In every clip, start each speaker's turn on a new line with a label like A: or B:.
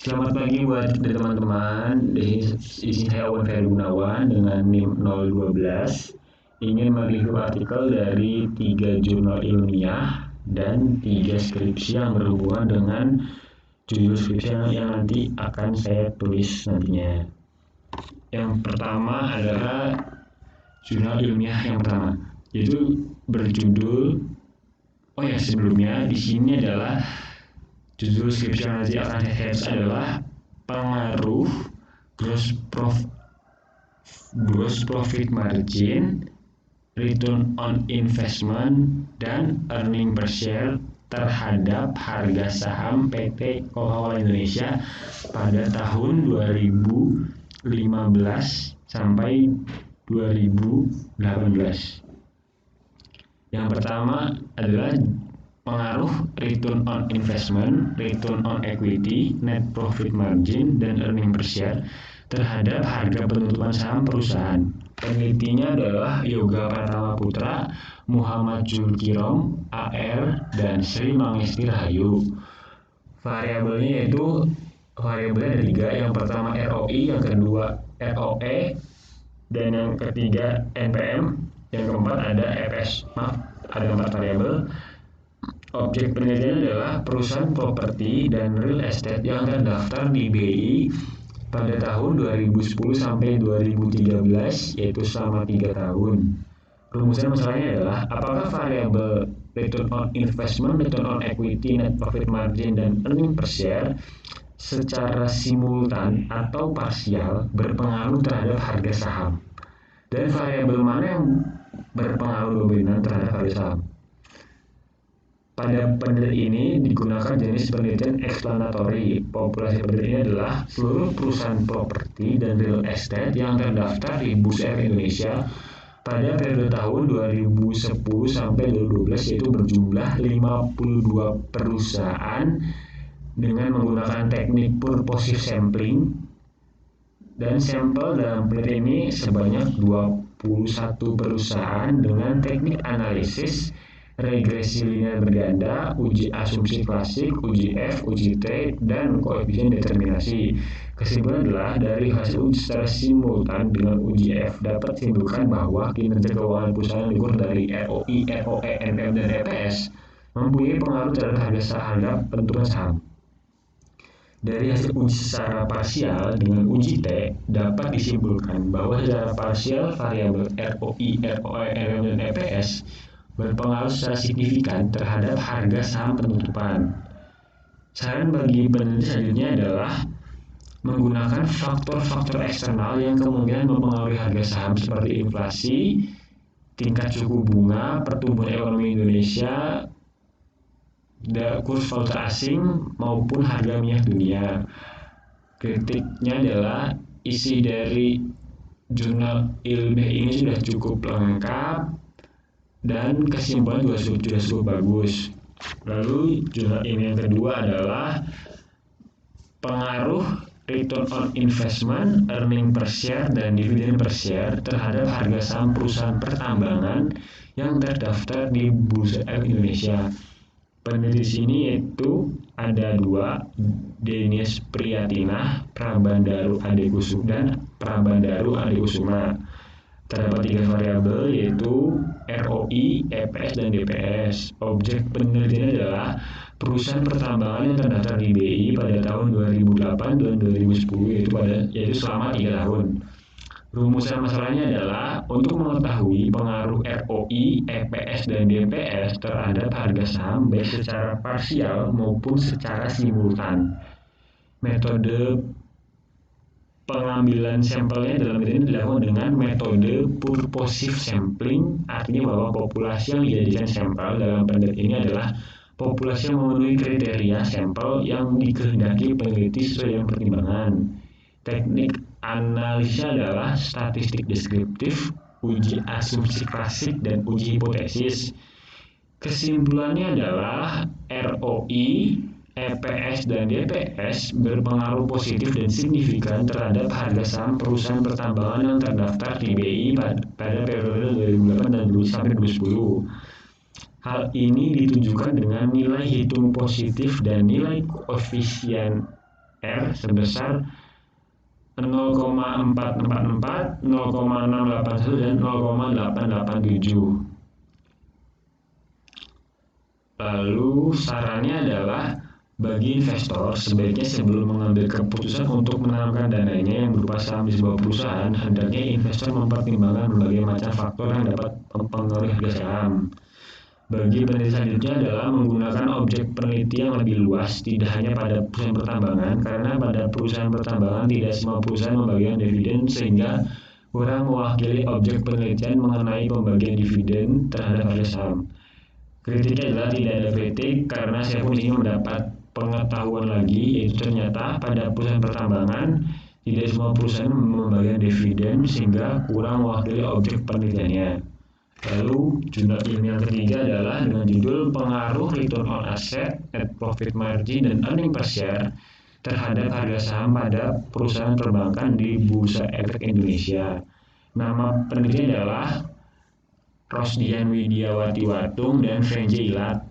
A: Selamat pagi buat teman-teman. Di sini saya Owen Ferry Gunawan dengan NIM 012 ingin mereview artikel dari 3 jurnal ilmiah dan 3 skripsi yang berhubungan dengan judul skripsi yang nanti akan saya tulis nantinya. Yang pertama adalah jurnal ilmiah yang pertama, yaitu berjudul sebelumnya di sini adalah judul skripsi yang nanti akan saya tulis adalah pengaruh gross profit margin, return on investment, dan earning per share terhadap harga saham PT Coca-Cola Indonesia pada tahun 2015 sampai 2018. Yang pertama adalah pengaruh return on investment, return on equity, net profit margin, dan earning per share terhadap harga penutupan saham perusahaan. Penelitinya adalah Yoga Pratama Putra, Muhammad Julkirom, AR, dan Sri Mangesti Rahayu. Variabelnya yaitu variabelnya ada 3. Yang pertama ROI, yang kedua ROE, dan yang ketiga NPM. Yang keempat ada EPS. Ada 4 variabel. Objek penelitian adalah perusahaan properti dan real estate yang terdaftar di BI pada tahun 2010 sampai 2013, yaitu selama 3 tahun. Rumusan masalahnya adalah apakah variabel return on investment, return on equity, net profit margin, dan earning per share secara simultan atau parsial berpengaruh terhadap harga saham, dan variabel mana yang berpengaruh dominan terhadap harga saham. Pada penelitian ini digunakan jenis penelitian explanatory. Populasi penelitian ini adalah seluruh perusahaan properti dan real estate yang terdaftar di Bursa Efek Indonesia pada periode tahun 2010 sampai 2012, yaitu berjumlah 52 perusahaan dengan menggunakan teknik purposive sampling, dan sampel dalam penelitian ini sebanyak 21 perusahaan dengan teknik analisis regresi linear berganda, uji asumsi klasik, uji F, uji T, dan koefisien determinasi. Kesimpulan adalah dari hasil uji secara simultan dengan uji F dapat disimpulkan bahwa kinerja keuangan perusahaan yang diukur dari ROI, ROE, NPM, dan EPS mempunyai pengaruh terhadap harga penutupan saham. Dari hasil uji secara parsial dengan uji T dapat disimpulkan bahwa secara parsial variabel ROI, ROE, NPM, dan EPS berpengaruh secara signifikan terhadap harga saham penutupan. Saran bagi peneliti selanjutnya adalah menggunakan faktor-faktor eksternal yang kemungkinan mempengaruhi harga saham seperti inflasi, tingkat suku bunga, pertumbuhan ekonomi Indonesia, kurs valuta asing, maupun harga minyak dunia. Kritiknya adalah isi dari jurnal ilmiah ini sudah cukup lengkap dan kesimpulan juga sudah cukup bagus. Lalu jurnal ini yang kedua adalah pengaruh return on investment, earning per share, dan dividen per share terhadap harga saham perusahaan pertambangan yang terdaftar di Bursa Efek Indonesia. Peneliti di sini yaitu ada 2, Denis Priyatinah, Prabandaru Adekusuma, dan Prabandaru Adekusuma. Terdapat 3 variabel yaitu ROI, EPS, dan DPS. Objek penelitian adalah perusahaan pertambangan yang terdaftar di BI pada tahun 2008 dan 2010, yaitu selama 3 tahun. Rumusan masalahnya adalah untuk mengetahui pengaruh ROI, EPS, dan DPS terhadap harga saham baik secara parsial maupun secara simultan. Metode pengambilan sampelnya dalam ini dilakukan dengan metode purposive sampling, artinya bahwa populasi yang dijadikan sampel dalam penelitian ini adalah populasi yang memenuhi kriteria sampel yang dikehendaki peneliti sesuai dengan pertimbangan. Teknik analisisnya adalah statistik deskriptif, uji asumsi klasik, dan uji hipotesis. Kesimpulannya adalah ROI, EPS, dan DPS berpengaruh positif dan signifikan terhadap harga saham perusahaan pertambangan yang terdaftar di BI pada periode 2008 dan sampai 2010. Hal ini ditunjukkan dengan nilai hitung positif dan nilai koefisien R sebesar 0,444, 0,681, dan 0,887. Lalu sarannya adalah bagi investor sebaiknya sebelum mengambil keputusan untuk menanamkan dananya yang berupa saham di sebuah perusahaan, hendaknya investor mempertimbangkan berbagai macam faktor yang dapat mempengaruhi harga saham. Bagi peneliti selanjutnya adalah menggunakan objek peneliti yang lebih luas, tidak hanya pada perusahaan pertambangan, karena pada perusahaan pertambangan tidak semua perusahaan membagikan dividen sehingga kurang mewakili objek penelitian mengenai pembagian dividen terhadap harga saham. Kritiknya adalah tidak ada kritik karena saya pun ingin mendapat pengetahuan lagi, yaitu ternyata pada perusahaan pertambangan tidak semua perusahaan membagikan dividen sehingga kurang mewakili objek penelitiannya. Lalu jurnal ilmiah ketiga adalah dengan judul pengaruh return on asset, net profit margin, dan earning per share terhadap harga saham pada perusahaan perbankan di Bursa Efek Indonesia. Nama penelitinya adalah Rosdian Widiawati Watung dan Frenje Ilat.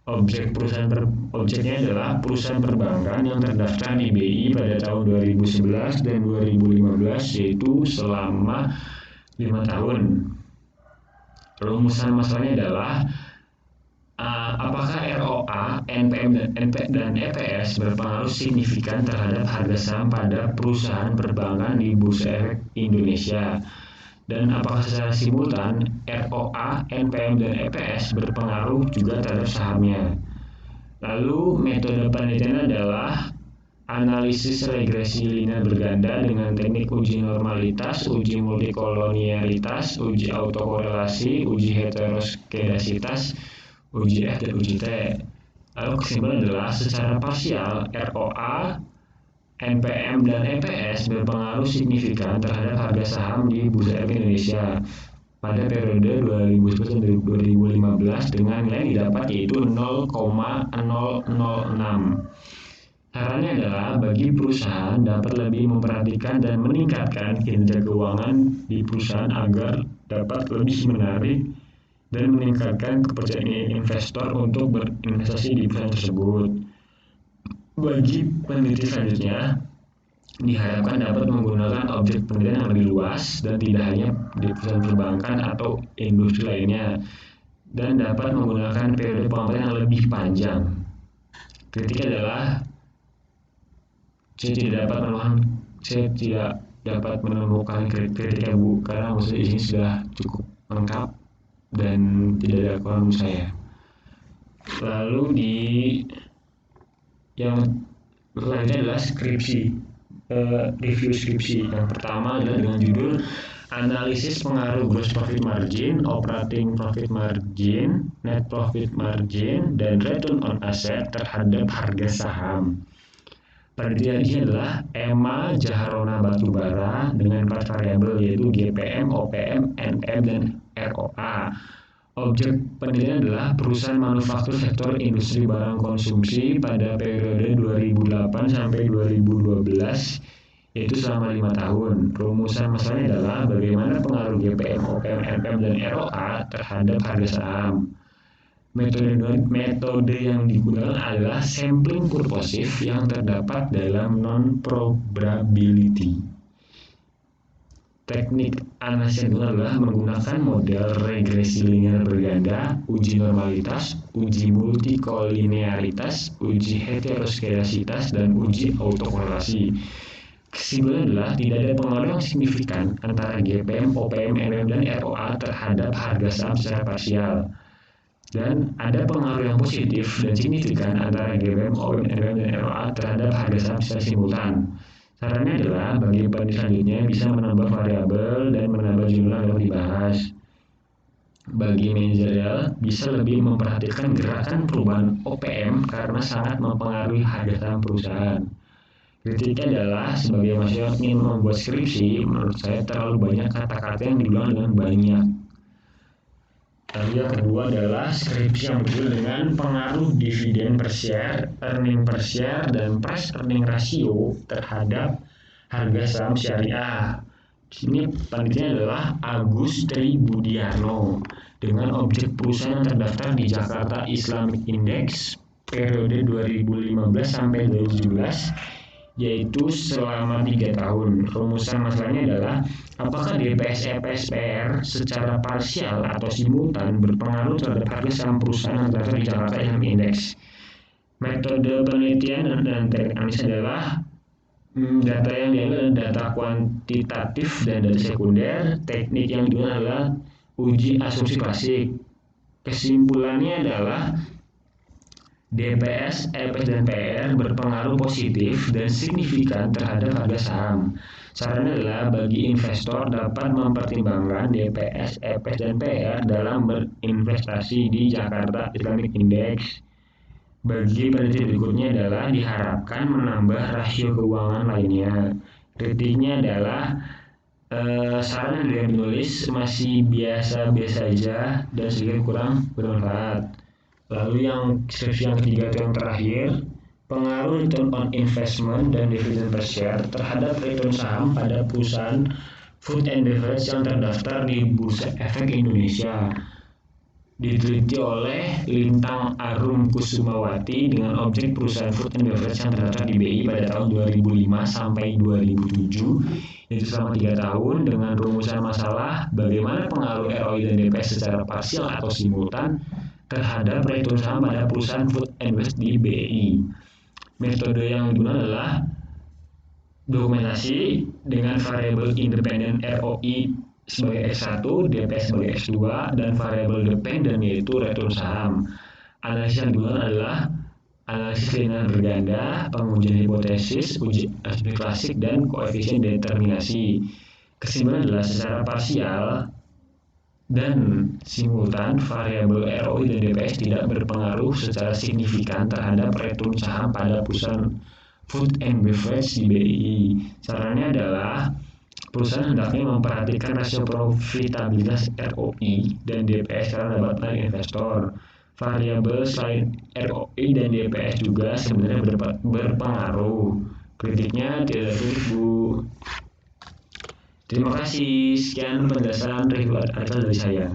A: Objeknya adalah perusahaan perbankan yang terdaftar di BI pada tahun 2011 dan 2015, yaitu selama 5 tahun. Rumusan masalahnya adalah apakah ROA, NPM, dan EPS berpengaruh signifikan terhadap harga saham pada perusahaan perbankan di Bursa Efek Indonesia? Dan apakah secara simultan ROA, NPM, dan EPS berpengaruh juga terhadap sahamnya? Lalu metode penelitian adalah analisis regresi linear berganda dengan teknik uji normalitas, uji multikolonialitas, uji autokorelasi, uji heteroskedasitas, uji F dan uji T. Lalu kesimpulan adalah secara parsial ROA, NPM, dan EPS berpengaruh signifikan terhadap harga saham di Bursa Efek Indonesia pada periode 2011 dan 2015 dengan nilai didapat yaitu 0,006. Sarannya adalah bagi perusahaan dapat lebih memperhatikan dan meningkatkan kinerja keuangan di perusahaan agar dapat lebih menarik dan meningkatkan kepercayaan investor untuk berinvestasi di perusahaan tersebut. Bagi peneliti selanjutnya, diharapkan dapat menggunakan objek penelitian yang lebih luas dan tidak hanya di perusahaan perbankan atau industri lainnya, dan dapat menggunakan periode pengamatan yang lebih panjang. Kritiknya adalah saya tidak dapat menemukan kritiknya Bu, karena maksudnya di sini sudah cukup lengkap dan tidak ada kekurangan saya. Lalu yang lainnya adalah review skripsi. Yang pertama adalah dengan judul analisis pengaruh gross profit margin, operating profit margin, net profit margin, dan return on asset terhadap harga saham. Penelitian ini adalah EMA Jaharona Batubara dengan 4 variabel yaitu GPM, OPM, NPM, dan ROA. Objek penelitian adalah perusahaan manufaktur sektor industri barang konsumsi pada periode 2008 sampai 2012, yaitu selama 5 tahun. Rumusan masalahnya adalah bagaimana pengaruh GPM, OPM, NPM, dan ROA terhadap harga saham. Metode yang digunakan adalah sampling purposive yang terdapat dalam non-probability. Teknik analisis yang adalah menggunakan model regresi linear berganda, uji normalitas, uji multikolinearitas, uji heteroskedasitas, dan uji autokorelasi. Kesimpulannya adalah tidak ada pengaruh yang signifikan antara GPM, OPM, NPM, dan ROA terhadap harga saham secara parsial. Dan ada pengaruh yang positif dan signifikan antara GPM, OPM, NPM, dan ROA terhadap harga saham secara simultan. Sarannya adalah bagi peneliti selanjutnya bisa menambah variabel dan menambah jumlah yang dibahas. Bagi manajerial bisa lebih memperhatikan gerakan perubahan OPM karena sangat mempengaruhi harga saham perusahaan. Kritiknya adalah sebagai mahasiswa ingin membuat skripsi, menurut saya terlalu banyak kata-kata yang diulang dengan banyak. Lalu yang kedua adalah skripsi yang berjudul dengan pengaruh dividen per share, earning per share, dan price earning ratio terhadap harga saham syariah. Ini penelitiannya adalah Agus Tri Budiarno dengan objek perusahaan yang terdaftar di Jakarta Islamic Index periode 2015 sampai 2017, yaitu selama 3 tahun. Rumusan masalahnya adalah apakah DPS EPSPR secara parsial atau simultan berpengaruh terhadap harga saham perusahaan yang terdaftar di Jakarta Economic Index. Metode penelitian dan teknik analis adalah data yang diambil adalah data kuantitatif dan data sekunder. Teknik yang digunakan adalah uji asumsi klasik. Kesimpulannya adalah DPS, EPS, dan PR berpengaruh positif dan signifikan terhadap harga saham. Sarannya adalah bagi investor dapat mempertimbangkan DPS, EPS, dan PR dalam berinvestasi di Jakarta Islamic Index. Bagi peneliti berikutnya adalah diharapkan menambah rasio keuangan lainnya. Kritiknya adalah saran yang ditulis masih biasa-biasa saja dan sedikit kurang bermanfaat. Lalu yang seksi yang ketiga itu yang terakhir, pengaruh return on investment dan dividend per share terhadap return saham pada perusahaan food and beverage yang terdaftar di Bursa Efek Indonesia. Diteliti oleh Lintang Arum Kusumawati dengan objek perusahaan food and beverage yang terdaftar di BI pada tahun 2005 sampai 2007, yaitu selama 3 tahun dengan rumusan masalah bagaimana pengaruh ROI dan DPS secara parsial atau simultan terhadap return saham pada perusahaan food and beverage di BI. Metode yang digunakan adalah dokumentasi dengan variabel independen ROI sebagai X1, DPS sebagai X2, dan variabel dependen yaitu return saham. Analisis yang digunakan adalah analisis linear berganda, pengujian hipotesis, uji asumsi klasik, dan koefisien determinasi. Kesimpulan adalah secara parsial dan simultan variabel ROI dan DPS tidak berpengaruh secara signifikan terhadap return saham pada perusahaan food and beverage di BI. Sarannya adalah perusahaan hendaknya memperhatikan rasio profitabilitas ROI dan DPS karena dapat menarik investor. Variabel selain ROI dan DPS juga sebenarnya berpengaruh. Kritiknya tidak kritik, Bu. Terima kasih. Sekian penjelasan review artikel dari saya.